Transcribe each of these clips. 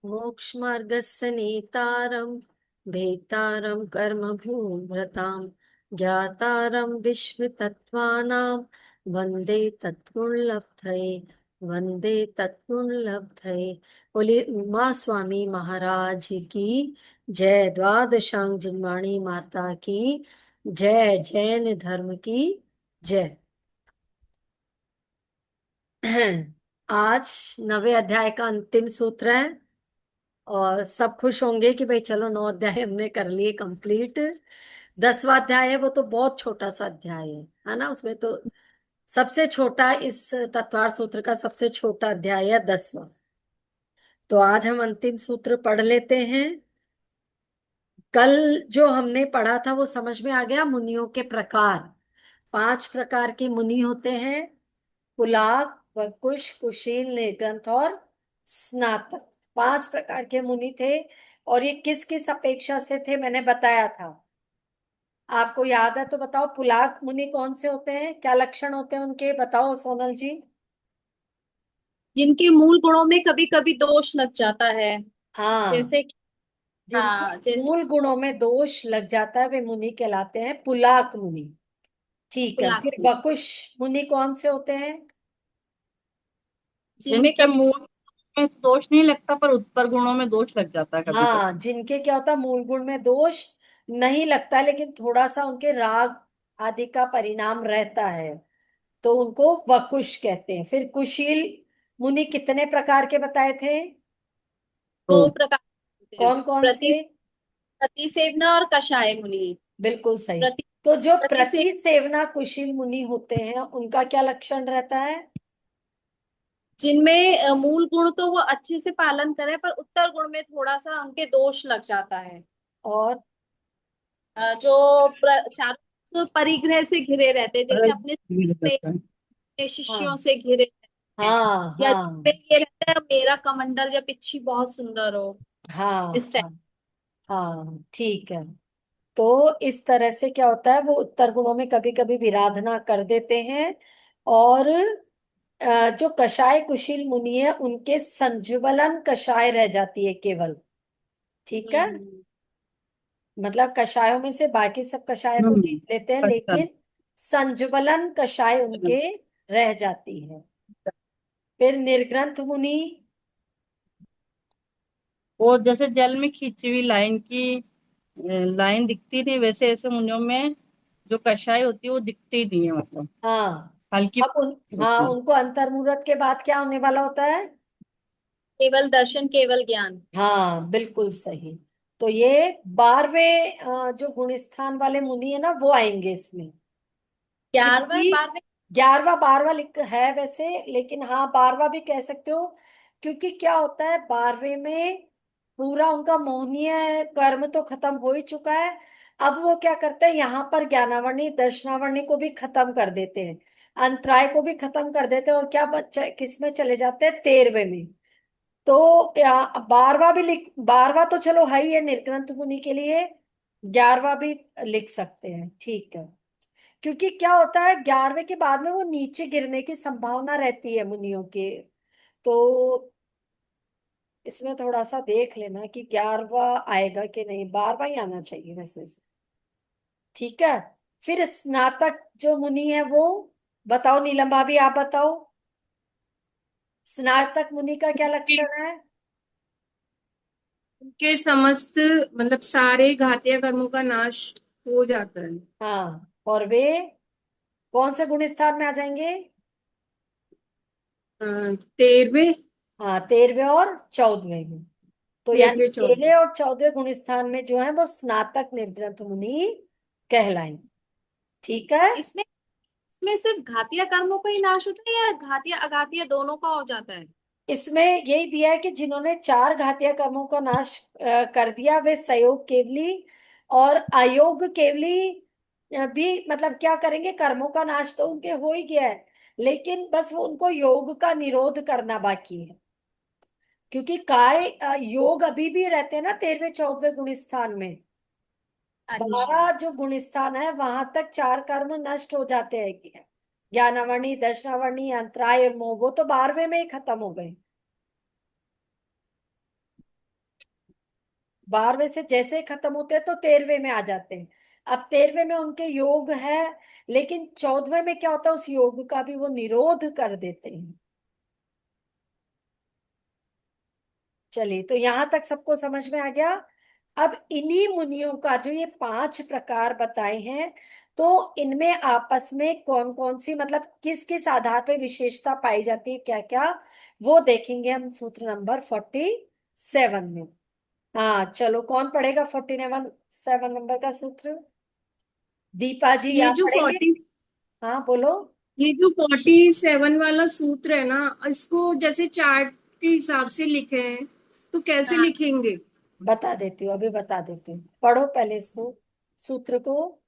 मोक्षमार्गस्य नेतारं भेतारं कर्मभूभृतां ज्ञातारं विश्वतत्त्वानां वन्दे तत्त्वलब्धये वन्दे तत्त्वलब्धये। बोले उमा स्वामी महाराज की जय। द्वादशांग जिनवाणी माता की जय। जैन धर्म की जय। आज नवे अध्याय का अंतिम सूत्र है और सब खुश होंगे कि भाई चलो 9 अध्याय हमने कर लिए कंप्लीट। 10वां अध्याय है, वो तो बहुत छोटा सा अध्याय है ना। उसमें तो सबसे छोटा, इस तत्वार सूत्र का सबसे छोटा अध्याय है 10वां। तो आज हम अंतिम सूत्र पढ़ लेते हैं। कल जो हमने पढ़ा था वो समझ में आ गया। मुनियों के प्रकार, 5 प्रकार के मुनि होते हैं। पुलाक, वकुश, कुशील, निर्ग्रंथ और स्नातक। 5 प्रकार के मुनि थे। और ये किस किस अपेक्षा से थे मैंने बताया था। आपको याद है तो बताओ, पुलाक मुनि कौन से होते हैं, क्या लक्षण होते हैं उनके, बताओ सोनल जी। जिनके मूल गुणों में कभी कभी दोष लग जाता है। हाँ, जैसे कि जिनके हाँ, जैसे मूल गुणों में दोष लग जाता है वे मुनि कहलाते हैं पुलाक मुनि। ठीक है, फिर कुलाकुल, वकुश मुनि कौन से होते हैं? जिनमें जिनके, कभी मूल में दोष नहीं लगता पर उत्तर गुणों में दोष लग जाता है कभी हाँ, कभी। जिनके क्या होता है, मूल गुण में दोष नहीं लगता लेकिन थोड़ा सा उनके राग आदि का परिणाम रहता है, तो उनको वकुश कहते हैं। फिर कुशील मुनि कितने प्रकार के बताए थे? दो दो। प्रकार होते हैं। कौन कौन प्रति से? प्रति सेवना और कषाय मुनि। बिल्कुल सही। प्रति तो जो प्रति से प्रति सेवना कुशील मुनि होते हैं उनका क्या लक्षण रहता है? जिनमें मूल गुण तो वो अच्छे से पालन करे पर उत्तर गुण में थोड़ा सा उनके दोष लग जाता है। और जो चारों परिग्रह से घिरे रहते हैं, जैसे अपने शिष्यों हाँ से घिरे रहते हैं। हाँ या हाँ जिनमें ये रहता है मेरा कमंडल या पिच्छी बहुत सुंदर हो, हाँ इस टाइप। हाँ हाँ, ठीक है। तो इस तरह से क्या होता है, वो उत्तर गुणों में कभी कभी विराधना कर देते हैं। और जो कषाय कुशील मुनि है उनके संज्वलन कषाय रह जाती है केवल। ठीक है, हम्म। मतलब कषायों में से बाकी सब कषाय को हम्म। जीत लेते हैं अच्छा। लेकिन संज्वलन कषाय उनके रह जाती है। फिर निर्ग्रंथ मुनि। वो जैसे जल में खींची हुई लाइन की लाइन दिखती नहीं, वैसे ऐसे मुनियों में जो कषाय होती है वो दिखती नहीं है, मतलब हाँ, हल्की अब हाँ, होती है। उनको अंतर्मुहूर्त के बाद क्या होने वाला होता है? केवल दर्शन, केवल ज्ञान। हाँ, बिल्कुल सही। तो ये 12वें जो गुण स्थान वाले मुनि है ना वो आएंगे इसमें। 11वें क्योंकि 12वें। 11वां 12वां लिख है वैसे, लेकिन हाँ 12वां भी कह सकते हो। क्योंकि क्या होता है, 12वें में पूरा उनका मोहनीय कर्म तो खत्म हो ही चुका है। अब वो क्या करते हैं, यहाँ पर ज्ञानावरणी दर्शनावरणी को भी खत्म कर देते हैं, अंतराय को भी खत्म कर देते हैं, और क्या किस में चले जाते हैं, 13वें में। तो 12वां भी लिख, 12वां तो चलो है ही है निर्ग्रंथ मुनि के लिए, 11वां भी लिख सकते हैं, ठीक है। क्योंकि क्या होता है, 11वें के बाद में वो नीचे गिरने की संभावना रहती है मुनियों के। तो इसमें थोड़ा सा देख लेना कि 11वां आएगा कि नहीं, 12वां ही आना चाहिए वैसे ठीक है। फिर स्नातक जो मुनि है वो, बताओ नीलम भाभी, आप बताओ स्नातक मुनि का क्या लक्षण है? उनके समस्त मतलब सारे घातीय कर्मों का नाश हो जाता है। हाँ, और वे कौन से गुण स्थान में आ जाएंगे? 13वें, हाँ, 13वें और 14वें में। तो यानी 13वें, 13वें 14वें। और 14वें गुण स्थान में जो है वो स्नातक निर्ग्रंथ मुनि कहलाएं। ठीक है। इसमें इसमें सिर्फ घातिया कर्मों का ही नाश होता है या घातिया अघातिया दोनों का हो जाता है? इसमें यही दिया है कि जिन्होंने 4 घातीय कर्मों का नाश कर दिया वे सयोग केवली और अयोग केवली भी, मतलब क्या करेंगे, कर्मों का नाश तो उनके हो ही गया है लेकिन बस वो उनको योग का निरोध करना बाकी है। क्योंकि काय योग अभी भी रहते हैं ना 13वें 14वें गुण स्थान में। अच्छा। 12 जो गुण स्थान है वहां तक 4 कर्म नष्ट हो जाते हैं, ज्ञानावरणी दर्शनावरणी अंतराय और मोह, वो तो 12वें में ही खत्म हो गए। 12वें से जैसे ही खत्म होते हैं तो 13वें में आ जाते हैं। अब 13वें में उनके योग है, लेकिन 14वें में क्या होता है, उस योग का भी वो निरोध कर देते हैं। चलिए, तो यहां तक सबको समझ में आ गया। अब इन्हीं मुनियों का जो ये 5 प्रकार बताए हैं, तो इनमें आपस में कौन कौन सी, मतलब किस किस आधार पे विशेषता पाई जाती है, क्या क्या, वो देखेंगे हम सूत्र नंबर 47 में। हाँ चलो, कौन पढ़ेगा 47 नंबर का सूत्र? दीपा जी ये आप जो पढ़ेंगे? 40 हाँ बोलो। ये जो 47 वाला सूत्र है ना, इसको जैसे चार्ट के हिसाब से लिखे हैं तो कैसे हाँ, लिखेंगे? बता देती हूँ, अभी बता देती हूँ, पढ़ो पहले इसको, सूत्र को।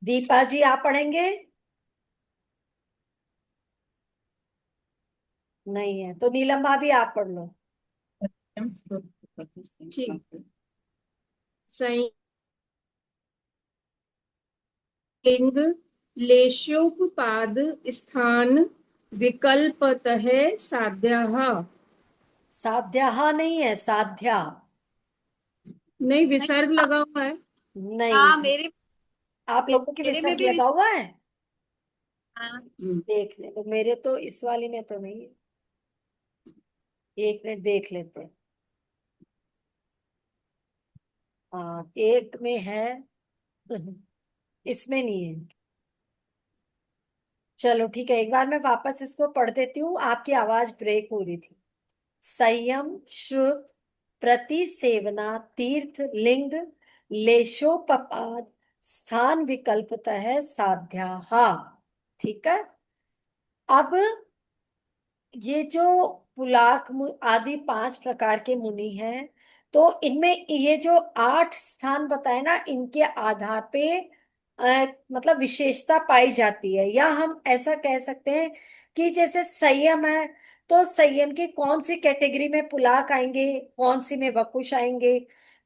दीपा जी आप पढ़ेंगे? नहीं है तो नीलम भाभी आप पढ़ लो। ठीक। सही। लिंग लेशोपपाद स्थान विकल्पतः साध्यः। साध्या नहीं है, साध्या। नहीं, विसर्ग लगा हुआ है। नहीं, हाँ मेरे आप लोगों के मेरे में विसर्ग भी लगा हुआ है? हाँ। देख ले तो, मेरे तो इस वाली में तो नहीं है। एक मिनट देख लेते हैं। हाँ एक में है, इसमें नहीं है। चलो ठीक है, एक बार मैं वापस इसको पढ़ देती हूँ, आपकी आवाज ब्रेक हो रही थी। संयम, श्रुत, प्रतिसेवना, तीर्थ, लिंग, लेशोपपाद, स्थान विकल्पतः साध्या। ठीक है। अब ये जो पुलाक आदि 5 प्रकार के मुनि हैं, तो इनमें ये जो 8 स्थान बताए ना, इनके आधार पे मतलब विशेषता पाई जाती है, या हम ऐसा कह सकते हैं कि जैसे संयम है, तो संयम की कौन सी कैटेगरी में पुलाक आएंगे, कौन सी में वकुश आएंगे,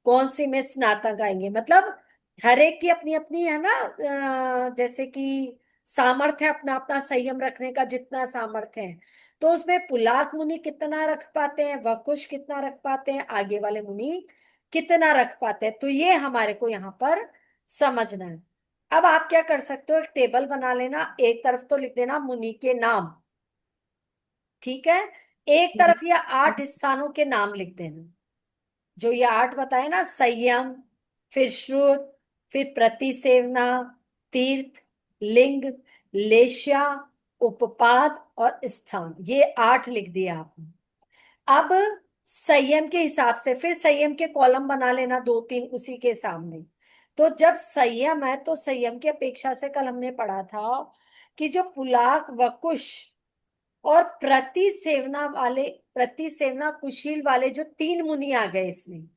कौन सी में स्नातक आएंगे, मतलब हर एक की अपनी अपनी है ना, जैसे कि सामर्थ्य, अपना अपना संयम रखने का जितना सामर्थ्य है, तो उसमें पुलाक मुनि कितना रख पाते हैं, वकुश कितना रख पाते हैं, आगे वाले मुनि कितना रख पाते हैं, तो ये हमारे को यहाँ पर समझना है। अब आप क्या कर सकते हो, एक टेबल बना लेना, एक तरफ तो लिख देना मुनि के नाम, ठीक है, एक तरफ ये 8 स्थानों के नाम लिख देना, जो ये 8 बताए ना, संयम, फिर श्रुत, फिर प्रतिसेवना, तीर्थ, लिंग, लेश्या, उपपाद और स्थान, ये 8 लिख दिया आपने। अब संयम के हिसाब से फिर संयम के कॉलम बना लेना, 2 3 उसी के सामने। तो जब संयम है, तो संयम की अपेक्षा से कल हमने पढ़ा था कि जो पुलाक, वकुश और प्रतिसेवना कुशील वाले जो 3 मुनि आ गए इसमें,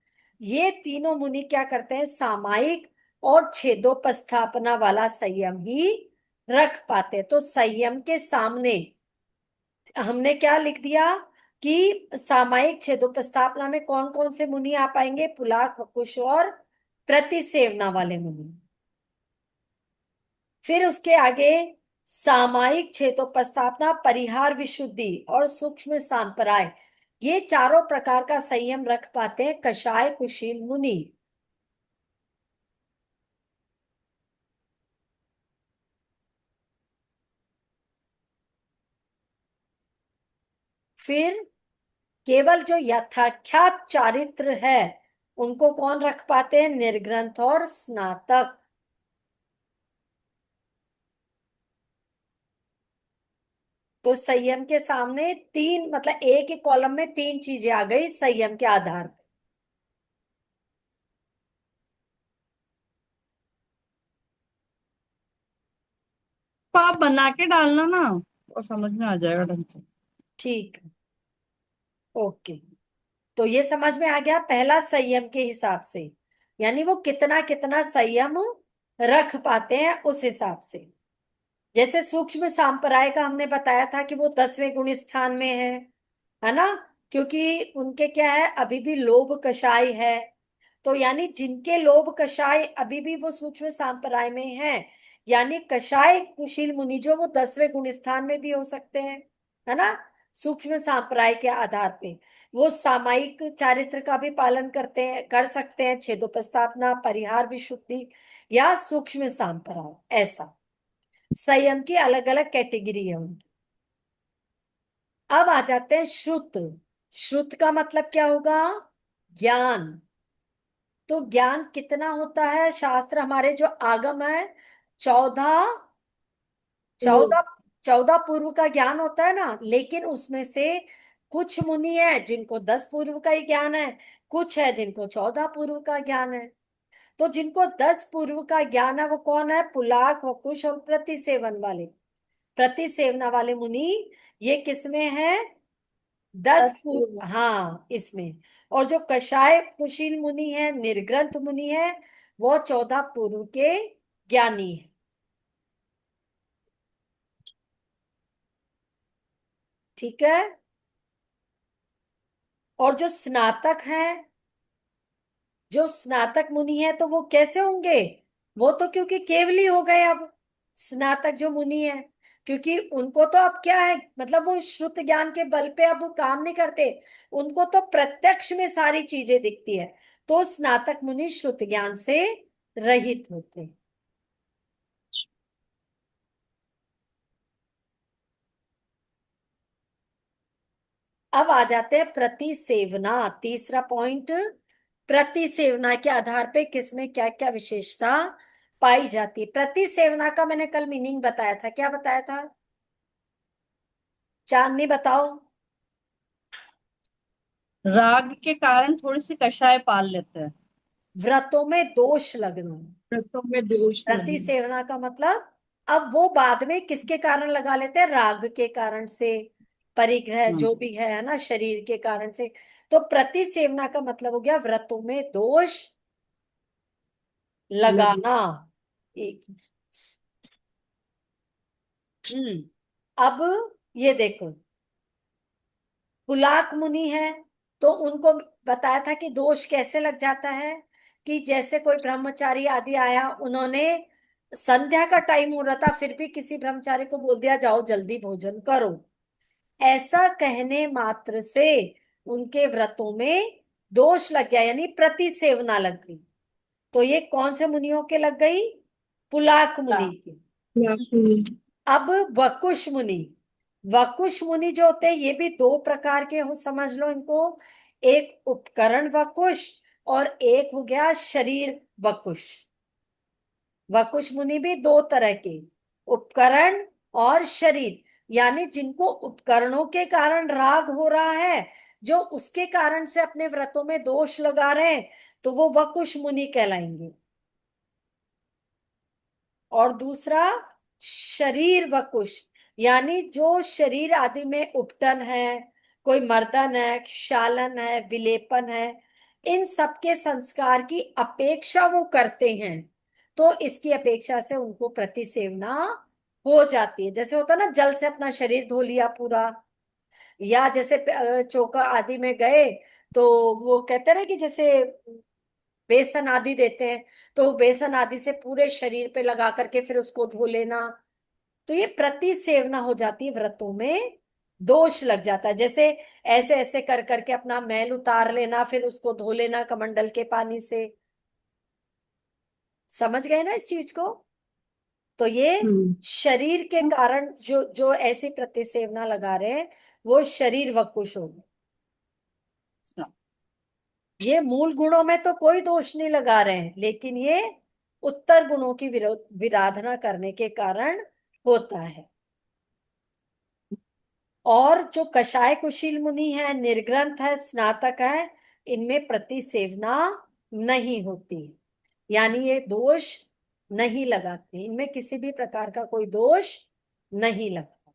ये तीनों मुनि क्या करते हैं, सामायिक और छेदोपस्थापना वाला संयम ही रख पाते हैं। तो संयम के सामने हमने क्या लिख दिया कि सामायिक छेदोपस्थापना में कौन कौन से मुनि आ पाएंगे, पुलाक, वकुश और प्रतिसेवना वाले मुनि। फिर उसके आगे सामायिक छेदोपस्थापना, परिहार, विशुद्धि और सूक्ष्म सांपराय, ये चारों प्रकार का संयम रख पाते हैं कषाय कुशील मुनि। फिर केवल जो यथाख्यात चारित्र है, उनको कौन रख पाते हैं, निर्ग्रंथ और स्नातक। तो संयम के सामने 3, मतलब एक ही कॉलम में 3 चीजें आ गई संयम के आधार पर। तो आप बना के डालना ना, और समझ में आ जाएगा ढंग से। ठीक है, ओके। तो ये समझ में आ गया, पहला संयम के हिसाब से, यानी वो कितना कितना संयम रख पाते हैं उस हिसाब से। जैसे सूक्ष्म सांप्राय का हमने बताया था कि वो 10वें गुण स्थान में है ना, क्योंकि उनके क्या है, अभी भी लोभ कषाय है, तो यानी जिनके लोभ कषाय अभी भी वो सूक्ष्म सांप्राय में है, यानी कषाय कुशील मुनि जो वो 10वें गुण स्थान में भी हो सकते हैं, है ना। सूक्ष्म सांप्राय के आधार पे वो सामायिक चारित्र का भी पालन करते हैं, कर सकते हैं, छेदोपस्थापना, परिहार, विशुद्धि या सूक्ष्म सांप्राय, ऐसा संयम की अलग अलग कैटेगरी है उनकी। अब आ जाते हैं श्रुत। श्रुत का मतलब क्या होगा? ज्ञान। तो ज्ञान कितना होता है? शास्त्र हमारे जो आगम है, 14, पूर्व। 14, 14 पूर्व का ज्ञान होता है ना, लेकिन उसमें से कुछ मुनि है जिनको 10 पूर्व का ही ज्ञान है, कुछ है जिनको 14 पूर्व का ज्ञान है। तो जिनको 10 पूर्व का ज्ञान है वो कौन है? पुलाक, वकुश और प्रतिसेवन वाले। प्रतिसेवना वाले मुनि ये किसमें है? 10 10 पूर्व। पूर्व, हाँ, इसमें। और जो कषाय कुशील मुनि है, निर्ग्रंथ मुनि है, वो 14 पूर्व के ज्ञानी है। ठीक है। और जो स्नातक है, जो स्नातक मुनि है, तो वो कैसे होंगे? वो तो क्योंकि केवली हो गए अब, स्नातक जो मुनि है, क्योंकि उनको तो अब क्या है, मतलब वो श्रुत ज्ञान के बल पे अब वो काम नहीं करते, उनको तो प्रत्यक्ष में सारी चीजें दिखती है। तो स्नातक मुनि श्रुत ज्ञान से रहित होते हैं। अब आ जाते हैं प्रतिसेवना, तीसरा पॉइंट। प्रतिसेवना के आधार पे किसमें क्या क्या विशेषता पाई जाती है? प्रतिसेवना का मैंने कल मीनिंग बताया था, क्या बताया था? चांदनी बताओ। राग के कारण थोड़ी सी कषाय पाल लेते हैं। व्रतों में दोष लगना। व्रतों में दोष नहीं। प्रतिसेवना का मतलब, अब वो बाद में किसके कारण लगा लेते हैं? राग के कारण से, परिग्रह हम्म। जो भी है ना, शरीर के कारण से। तो प्रतिसेवना का मतलब हो गया व्रतों में दोष लगे। लगाना। एक, अब ये देखो, पुलाक मुनि है, तो उनको बताया था कि दोष कैसे लग जाता है, कि जैसे कोई ब्रह्मचारी आदि आया, उन्होंने संध्या का टाइम हो रहा था, फिर भी किसी ब्रह्मचारी को बोल दिया जाओ जल्दी भोजन करो, ऐसा कहने मात्र से उनके व्रतों में दोष लग गया, यानी प्रतिसेवना लग गई। तो ये कौन से मुनियों के लग गई? पुलाक मुनि के। अब वकुश मुनि, वकुश मुनि जो होते हैं ये भी दो प्रकार के हो, समझ लो इनको। एक उपकरण वकुश और एक हो गया शरीर वकुश। वकुश मुनि भी दो तरह के, उपकरण और शरीर, यानी जिनको उपकरणों के कारण राग हो रहा है, जो उसके कारण से अपने व्रतों में दोष लगा रहे हैं, तो वो वकुश मुनि कहलाएंगे। और दूसरा शरीर वकुश, यानी जो शरीर आदि में उपटन है, कोई मर्दन है, क्षालन है, विलेपन है, इन सब के संस्कार की अपेक्षा वो करते हैं, तो इसकी अपेक्षा से उनको प्रतिसेवना हो जाती है। जैसे होता है ना, जल से अपना शरीर धो लिया पूरा, या जैसे चौका आदि में गए, तो वो कहते हैं ना कि जैसे बेसन आदि देते हैं, तो बेसन आदि से पूरे शरीर पे लगा करके फिर उसको धो लेना, तो ये प्रतिसेवना हो जाती है, व्रतों में दोष लग जाता है। जैसे ऐसे ऐसे कर करके अपना मैल उतार लेना, फिर उसको धो लेना कमंडल के पानी से। समझ गए ना इस चीज को? तो ये हम्म। शरीर के कारण जो जो ऐसी प्रतिसेवना लगा रहे हैं, वो शरीर वकुश हो गए। ये मूल गुणों में तो कोई दोष नहीं लगा रहे हैं, लेकिन ये उत्तर गुणों की विरोध विराधना करने के कारण होता है। और जो कषाय कुशील मुनि है, निर्ग्रंथ है, स्नातक है, इनमें प्रतिसेवना नहीं होती, यानी ये दोष नहीं लगाते, इनमें किसी भी प्रकार का कोई दोष नहीं लगता।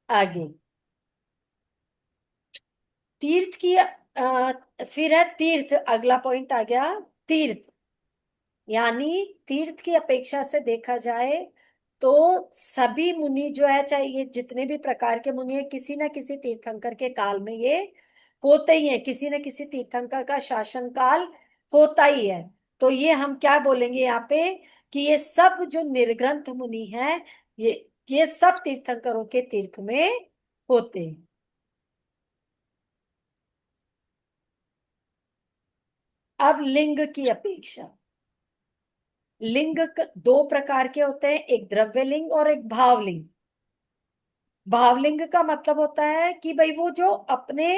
आगे तीर्थ की फिर है तीर्थ, अगला पॉइंट आ गया तीर्थ। यानी तीर्थ की अपेक्षा से देखा जाए तो सभी मुनि जो है, चाहे ये जितने भी प्रकार के मुनि है, किसी न किसी तीर्थंकर के काल में ये होते ही है, किसी न किसी तीर्थंकर का शासन काल होता ही है। तो ये हम क्या बोलेंगे यहाँ पे, कि ये सब जो निर्ग्रंथ मुनि है, ये ये सब तीर्थंकरों के तीर्थ में होते हैं। अब लिंग की अपेक्षा, दो प्रकार के होते हैं, एक द्रव्य लिंग और एक भावलिंग। भावलिंग का मतलब होता है कि भाई वो जो अपने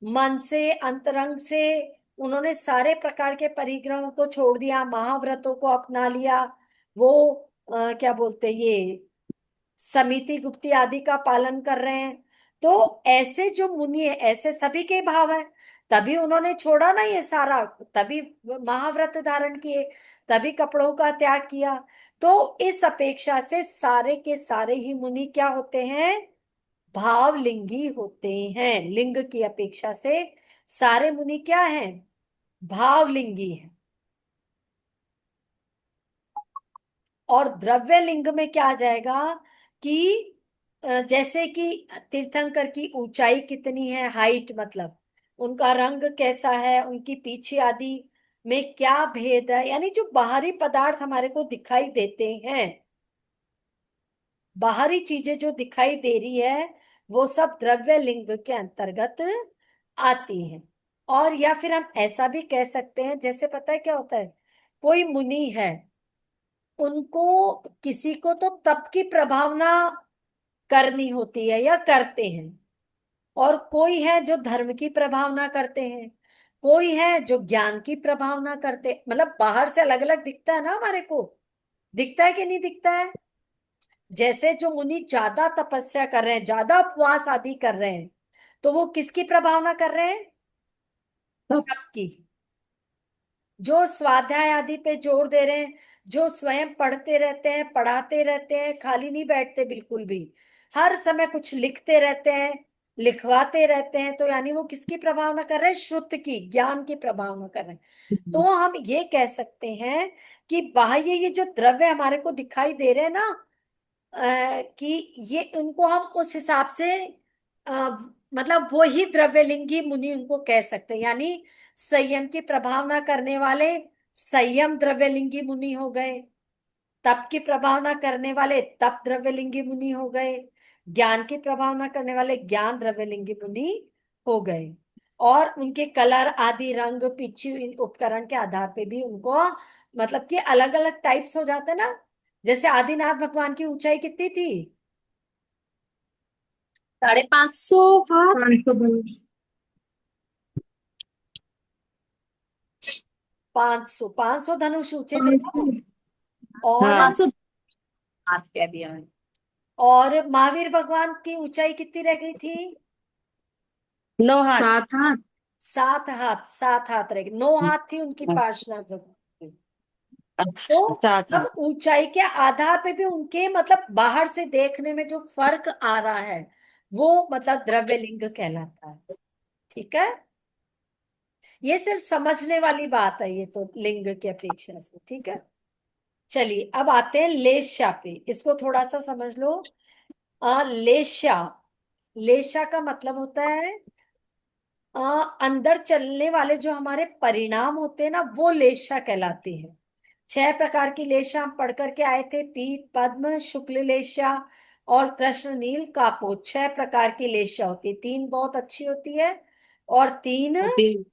मन से, अंतरंग से उन्होंने सारे प्रकार के परिग्रहों को छोड़ दिया, महाव्रतों को अपना लिया, वो क्या बोलते हैं ये, समिति गुप्ती आदि का पालन कर रहे हैं। तो ऐसे जो मुनि है, ऐसे सभी के भाव है, तभी उन्होंने छोड़ा ना ये सारा, तभी महाव्रत धारण किए, तभी कपड़ों का त्याग किया। तो इस अपेक्षा से सारे के सारे ही मुनि क्या होते हैं, भावलिंगी होते हैं। लिंग की अपेक्षा से सारे मुनि क्या हैं, भावलिंगी हैं। और द्रव्य लिंग में क्या आ जाएगा कि जैसे कि तीर्थंकर की ऊंचाई कितनी है, हाइट मतलब उनका रंग कैसा है, उनकी पीछे आदि में क्या भेद है, यानी जो बाहरी पदार्थ हमारे को दिखाई देते हैं, बाहरी चीजें जो दिखाई दे रही है, वो सब द्रव्य लिंग के अंतर्गत आती हैं। और या फिर हम ऐसा भी कह सकते हैं, जैसे पता है क्या होता है, कोई मुनि है, उनको किसी को तो तप की प्रभावना करनी होती है या करते हैं, और कोई है जो धर्म की प्रभावना करते हैं, कोई है जो ज्ञान की प्रभावना करते, मतलब बाहर से अलग अलग दिखता है ना हमारे को, दिखता है कि नहीं दिखता है। जैसे जो मुनि ज्यादा तपस्या कर रहे हैं, ज्यादा उपवास आदि कर रहे हैं, तो वो किसकी प्रभावना कर रहे हैं, तब तप की। जो स्वाध्याय आदि पे जोर दे रहे हैं, जो स्वयं पढ़ते रहते हैं, पढ़ाते रहते हैं, खाली नहीं बैठते बिल्कुल भी, हर समय कुछ लिखते रहते हैं, लिखवाते रहते हैं, तो यानी वो किसकी प्रभावना कर रहे हैं, श्रुत की, ज्ञान की प्रभावना कर रहे हैं। तो हम ये कह सकते हैं कि बाह्य ये जो द्रव्य हमारे को दिखाई दे रहे हैं ना, कि ये उनको हम उस हिसाब से मतलब वो ही द्रव्यलिंगी मुनि उनको कह सकते हैं। यानी संयम की प्रभावना करने वाले संयम द्रव्यलिंगी मुनि हो गए, तप की प्रभावना करने वाले तप द्रव्यलिंगी मुनि हो गए, ज्ञान की प्रभावना करने वाले ज्ञान द्रव्यलिंगी मुनि हो गए। और उनके कलर आदि, रंग पिच्ची उपकरण के आधार पे भी उनको मतलब कि अलग अलग टाइप्स हो जाते हैं ना। जैसे आदिनाथ भगवान की ऊंचाई कितनी थी, 550 हाथ। 500 पांच सौ धनुष ऊंचे थे ना वो। 500। और हाँ 500 हाथ कह दिया मैंने। और महावीर भगवान की ऊंचाई कितनी रह गई थी, 9 हाथ। 7 हाथ। 7 हाथ, 7 हाथ रह गई, 9 हाथ थी उनकी पार्श्वनाथ भगवान की। तो अच्छा 7 हाथ। अब ऊंचाई के आधार पे भी उनके मतलब बाहर से देखने में जो फर्क आ रहा है, वो मतलब द्रव्य लिंग कहलाता है। ठीक है, ये सिर्फ समझने वाली बात है, ये तो लिंग की अपेक्षा से। ठीक है, चलिए अब आते हैं लेशा पे, इसको थोड़ा सा समझ लो। लेशा, लेशा का मतलब होता है अ, अंदर चलने वाले जो हमारे परिणाम होते हैं ना, वो लेशा कहलाते हैं। 6 प्रकार की लेशा हम पढ़ करके आए थे, पीत पद्म शुक्ल लेशा और कृष्ण नील कापोत। 6 प्रकार की लेशा होती है, 3 बहुत अच्छी होती है और 3 होती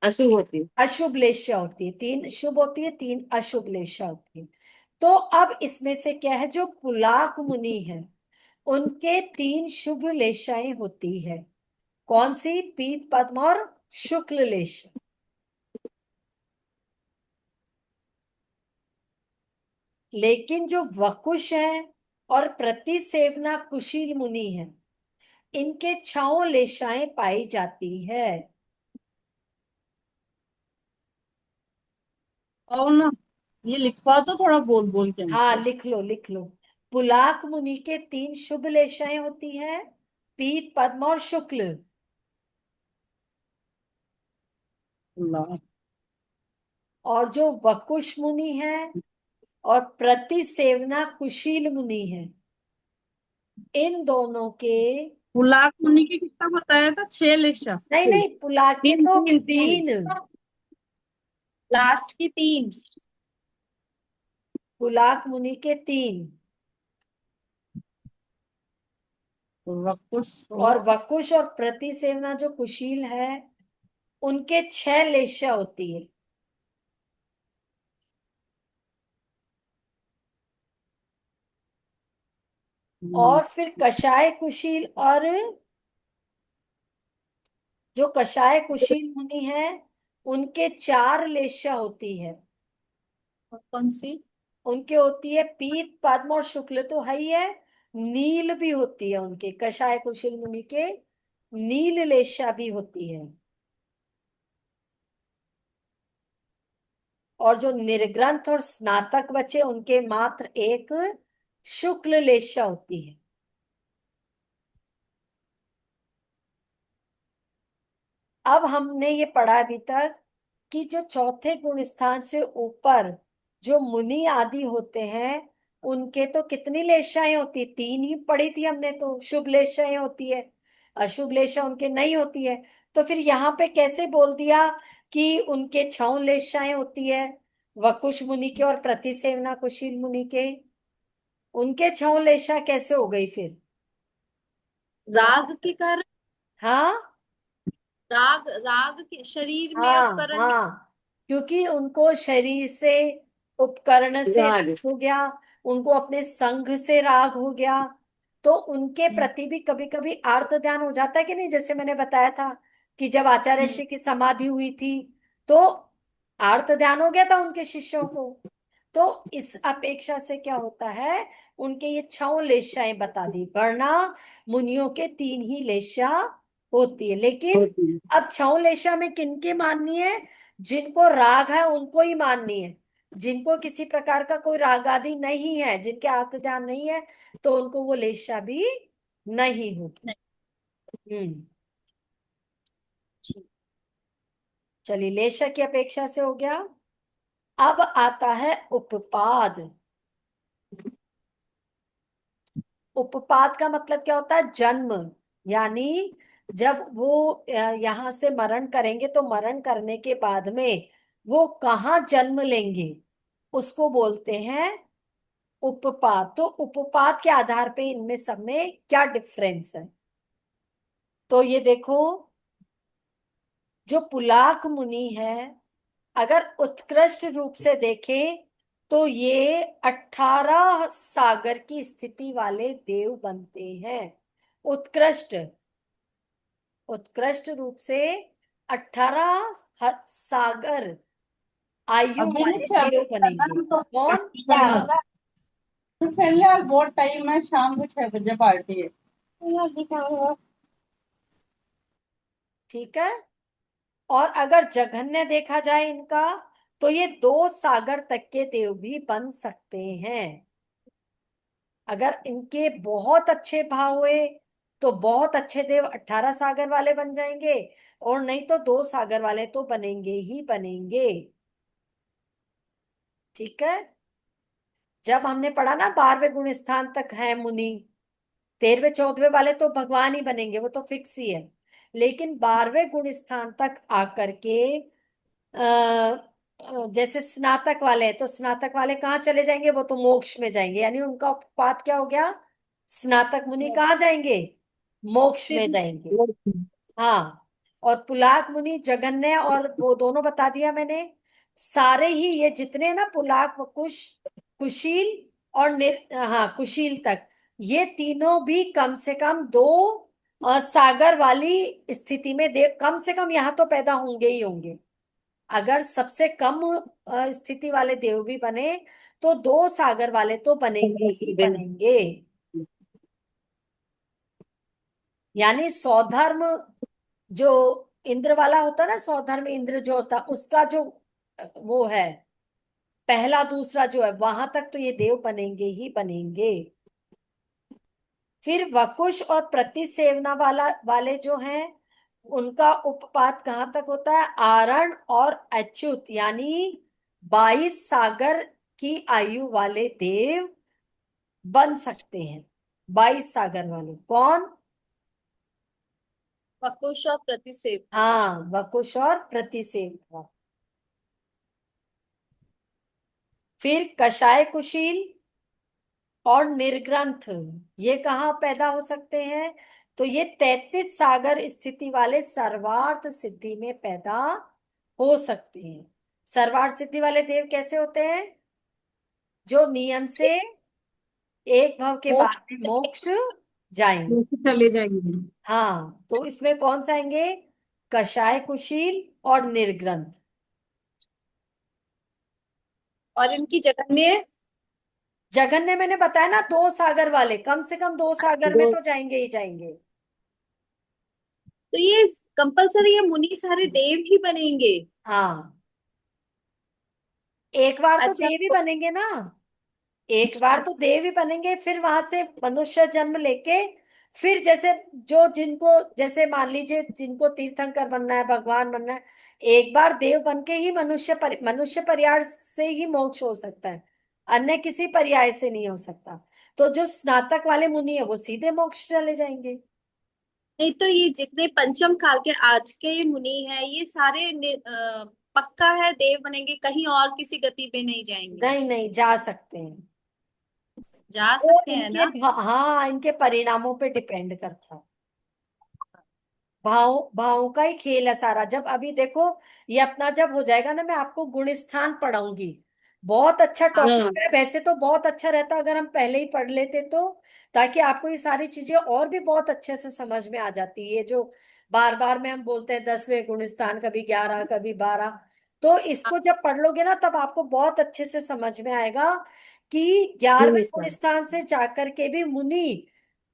अशुभ होती। अशुभ लेशा होती है। 3 शुभ होती है, 3 अशुभ लेशा होती है। तो अब इसमें से क्या है, जो पुलाक मुनि है उनके 3 शुभ लेशाएं होती है। कौन सी, पीत पद्म और शुक्ल लेश। लेकिन जो वकुश है और प्रतिसेवना कुशील मुनि है, इनके 6 लेशाएं पाई जाती है। और ना, ये लिखवा तो थोड़ा बोल बोल के हाँ हमको। लिख लो लिख लो। पुलाक मुनि के 3 शुभ लेशाएं होती है, पीत पद्म और शुक्ल। अल्लाह। और जो वकुश मुनि है और प्रतिसेवना कुशील मुनि है, इन दोनों के, बुलाक मुनि के कितना बताया था, 6 लिखा। नहीं नहीं, पुलाक के तीन तो तीन तीन 3। लास्ट की 3। पुलाक मुनि के 3, वकुश और वकुश और प्रतिसेवना जो कुशील है उनके 6 लेशा होती है। और फिर कषाय कुशील और जो कषाय कुशील मुनि है उनके 4 लेशा होती है। कौन सी? उनके होती है पीत, पद्म और शुक्ल तो है ही है, नील भी होती है उनके, कषाय कुशील मुनि के नील लेशा भी होती है। और जो निर्ग्रंथ और स्नातक बचे उनके मात्र एक शुक्ल लेशा होती है। अब हमने ये पढ़ा अभी तक कि जो चौथे गुण स्थान से ऊपर जो मुनि आदि होते हैं उनके तो कितनी लेशाएं होती, 3 ही पढ़ी थी हमने, तो शुभ लेशाएं होती है, अशुभ लेशा उनके नहीं होती है। तो फिर यहाँ पे कैसे बोल दिया कि उनके 6 लेशाएं होती है, वकुश मुनि के और प्रतिसेवना कुशील मुनि के, उनके 6 लेशा कैसे हो गई फिर? राग के कारण। हाँ राग राग के शरीर में हाँ उपकरण। हाँ, क्योंकि उनको शरीर से, उपकरण से राग। राग हो गया, उनको अपने संघ से राग हो गया, तो उनके प्रति भी कभी कभी आर्त ध्यान हो जाता है कि नहीं। जैसे मैंने बताया था कि जब आचार्य श्री की समाधि हुई थी तो आर्त ध्यान हो गया था उनके शिष्यों को। तो इस अपेक्षा से क्या होता है, उनके ये 6 लेशाएं बता दी, वरना मुनियों के 3 ही लेशा होती है। लेकिन अब 6 लेशा में किनके माननी है? जिनको राग है उनको ही माननी है। जिनको किसी प्रकार का कोई राग आदि नहीं है, जिनके आत्म ध्यान नहीं है, तो उनको वो लेशा भी नहीं होगी। हम्म, चलिए, लेशा की अपेक्षा से हो गया। अब आता है उपपाद। उपपाद का मतलब क्या होता है? जन्म। यानी जब वो यहाँ से मरण करेंगे तो मरण करने के बाद में वो कहाँ जन्म लेंगे उसको बोलते हैं उपपाद। तो उपपाद के आधार पे इनमें सब में क्या डिफरेंस है? तो ये देखो, जो पुलाक मुनि है, अगर उत्कृष्ट रूप से देखें तो ये 18 सागर की स्थिति वाले देव बनते हैं। उत्कृष्ट, उत्कृष्ट रूप से 18 सागर आयु अभी नहीं वाले छह देव बजे बनेंगे। ना, तो कौन? पड़ेगा। तो पहले बहुत टाइम है, शाम को 6 बजे पार्टी है। ठीक है। और अगर जघन्य देखा जाए इनका, तो ये 2 सागर तक के देव भी बन सकते हैं। अगर इनके बहुत अच्छे भाव हुए तो बहुत अच्छे देव 18 सागर वाले बन जाएंगे, और नहीं तो 2 सागर वाले तो बनेंगे ही बनेंगे। ठीक है। जब हमने पढ़ा ना 12वें गुण स्थान तक है मुनि, 13वें 14वें वाले तो भगवान ही बनेंगे, वो तो फिक्स ही है। लेकिन 12वें गुण स्थान तक आकर के जैसे स्नातक वाले हैं, तो स्नातक वाले कहाँ चले जाएंगे? वो तो मोक्ष में जाएंगे, यानी उनका उत्पात क्या हो गया? स्नातक मुनि कहाँ जाएंगे? मोक्ष में जाएंगे। हाँ। और पुलाक मुनि, जगन्य और वो दोनों बता दिया मैंने। सारे ही ये जितने ना, पुलाक, कुश, कुशील और हाँ, कुशील तक, ये तीनों भी कम से कम 2 सागर वाली स्थिति में देव कम से कम यहाँ तो पैदा होंगे ही होंगे। अगर सबसे कम स्थिति वाले देव भी बने तो 2 सागर वाले तो बनेंगे ही बनेंगे। यानी सौधर्म, जो इंद्र वाला होता ना, सौधर्म इंद्र जो होता, उसका जो वो है, पहला दूसरा जो है, वहां तक तो ये देव बनेंगे ही बनेंगे। फिर वकुश और प्रतिसेवना वाले जो हैं, उनका उपपात कहाँ तक होता है? आरण और अच्युत, यानी 22 सागर की आयु वाले देव बन सकते हैं। 22 सागर वाले कौन? वकुश और प्रतिसेव। हाँ, वकुश और प्रतिसेवना। फिर कषाय कुशील और निर्ग्रंथ, ये कहाँ पैदा हो सकते हैं? तो ये 33 सागर स्थिति वाले सर्वार्थ सिद्धि में पैदा हो सकते हैं। सर्वार्थ सिद्धि वाले देव कैसे होते हैं? जो नियम से एक भव के मोक्ष बाद में मोक्ष जाएंगे। चले जाएंगे। हाँ, तो इसमें कौन सा आएंगे? कषाय कुशील और निर्ग्रंथ। और इनकी जगन्य। जघन्य मैंने बताया ना, 2 सागर वाले, कम से कम 2 सागर में दो। तो जाएंगे ही जाएंगे। तो ये कंपलसरी, ये मुनि सारे देव ही बनेंगे? हाँ, एक बार तो अच्छा। देव ही बनेंगे ना। एक बार तो देव ही बनेंगे, फिर वहां से मनुष्य जन्म लेके, फिर जैसे जो जिनको, जैसे मान लीजिए जिनको तीर्थंकर बनना है, भगवान बनना है, एक बार देव बन के ही मनुष्य पर्याय से ही मोक्ष हो सकता है, अन्य किसी पर्याय से नहीं हो सकता। तो जो स्नातक वाले मुनि है वो सीधे मोक्ष चले जाएंगे। नहीं तो ये जितने पंचम काल के आज के ये मुनि हैं, ये सारे पक्का है देव बनेंगे, कहीं और किसी गति पे नहीं जाएंगे? नहीं नहीं, जा सकते हैं। जा वो सकते हैं ना? हाँ, इनके परिणामों पे डिपेंड करता है। भाव भावों का ही खेल है सारा। जब अभी देखो, ये अपना जब हो जाएगा ना, मैं आपको गुण स्थान पढ़ाऊंगी। बहुत अच्छा टॉपिक हाँ। है वैसे तो, बहुत अच्छा रहता अगर हम पहले ही पढ़ लेते तो, ताकि आपको ये सारी चीजें और भी बहुत अच्छे से समझ में आ जाती है। ये जो बार बार में हम बोलते हैं 10वें गुण स्थान, कभी 11 कभी 12, तो इसको जब पढ़ लोगे ना तब आपको बहुत अच्छे से समझ में आएगा कि 11वें गुण गुलिस्तान। स्थान से जाकर के भी मुनि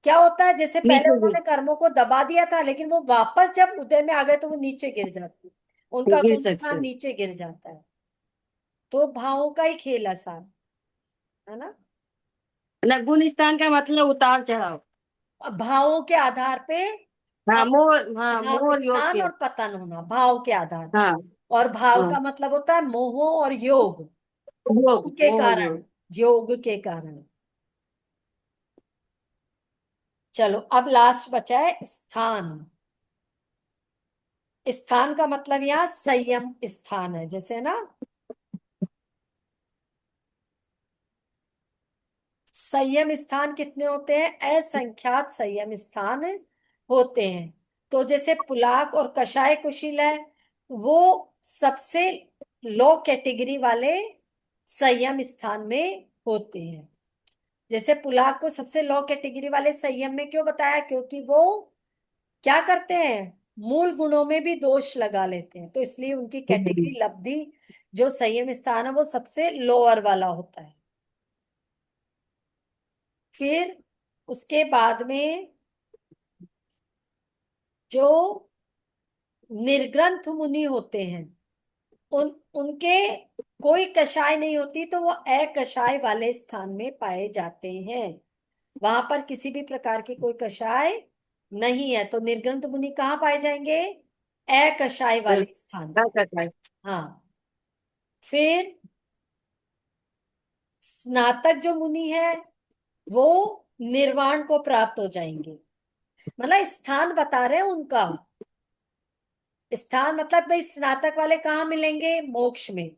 क्या होता है। जैसे पहले नीचे उन्होंने कर्मों को दबा दिया था, लेकिन वो वापस जब उदय में आ गए तो वो नीचे गिर जाते, उनका गिर गुण सकते स्थान हैं। नीचे गिर जाता है। तो भावों का ही खेल है सारा, है ना। ना, गुलिस्तान का मतलब उतार चढ़ाव। अब भावों के आधार पे हाँ, आप, मोह, हाँ, हाँ, मोह योग उत्थान के। और पतन होना भाव के आधार हाँ। पे। और भाव हाँ, का मतलब होता है मोह और योग, योग, उनके मोह कारण, योग। योग के कारण। चलो अब लास्ट बचा है स्थान। स्थान का मतलब यहाँ संयम स्थान है, जैसे ना संयम स्थान कितने होते हैं? असंख्यात संयम स्थान होते हैं। तो जैसे पुलाक और कषाय कुशील है, वो सबसे लो कैटेगरी वाले संयम स्थान में होते हैं। जैसे पुलाक को सबसे लो कैटेगरी वाले संयम में क्यों बताया? क्योंकि वो क्या करते हैं, मूल गुणों में भी दोष लगा लेते हैं, तो इसलिए उनकी कैटेगरी लब्धि जो संयम स्थान है वो सबसे लोअर वाला होता है। फिर उसके बाद में जो निर्ग्रंथ मुनि होते हैं, उनके कोई कषाय नहीं होती, तो वो अकषाय वाले स्थान में पाए जाते हैं। वहां पर किसी भी प्रकार की कोई कषाय नहीं है, तो निर्ग्रंथ मुनि कहाँ पाए जाएंगे? अकषाय वाले स्थान क्या पर। करता है? हाँ, फिर स्नातक जो मुनि है वो निर्वाण को प्राप्त हो जाएंगे। मतलब स्थान बता रहे हैं उनका। स्थान मतलब भाई स्नातक वाले कहाँ मिलेंगे? मोक्ष में।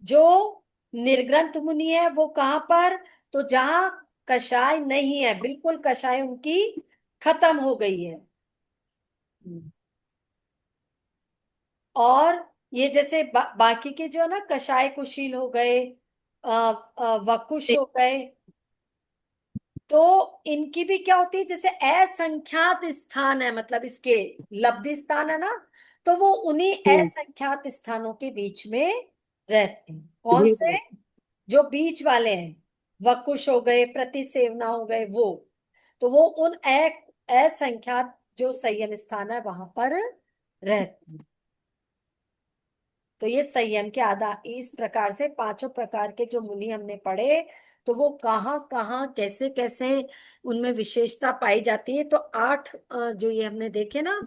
जो निर्ग्रंथ मुनि है वो कहाँ पर? तो जहां कषाय नहीं है, बिल्कुल कषाय उनकी खत्म हो गई है। और ये जैसे बाकी के जो है ना, कषाय कुशील हो गए, वकुश हो गए, तो इनकी भी क्या होती है? जैसे असंख्यात स्थान है, मतलब इसके लब्धि स्थान है ना, तो वो उन्हीं हम्म। असंख्यात स्थानों के बीच में रहते हैं। कौन से? जो बीच वाले हैं, वकुश हो गए, प्रतिसेवना हो गए, वो, तो वो उन असंख्यात जो संयम स्थान है वहां पर रहते हैं। तो ये संयम के आधार, इस प्रकार से पांचों प्रकार के जो मुनि हमने पढ़े, तो वो कहाँ कहाँ कैसे कैसे उनमें विशेषता पाई जाती है। तो 8 जो ये हमने देखे ना,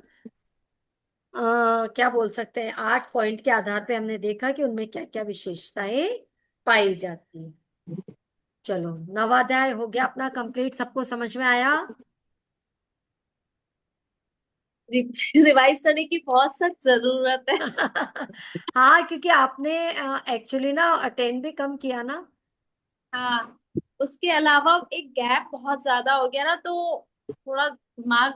क्या बोल सकते हैं, 8 पॉइंट के आधार पे हमने देखा कि उनमें क्या क्या विशेषताएं पाई जाती है। चलो, नवाध्याय हो गया अपना कंप्लीट, सबको समझ में आया? रिवाइज करने की बहुत सख्त जरूरत है। हाँ, क्योंकि आपने एक्चुअली ना अटेंड भी कम किया ना। हाँ, उसके अलावा एक गैप बहुत ज्यादा हो गया ना, तो थोड़ा दिमाग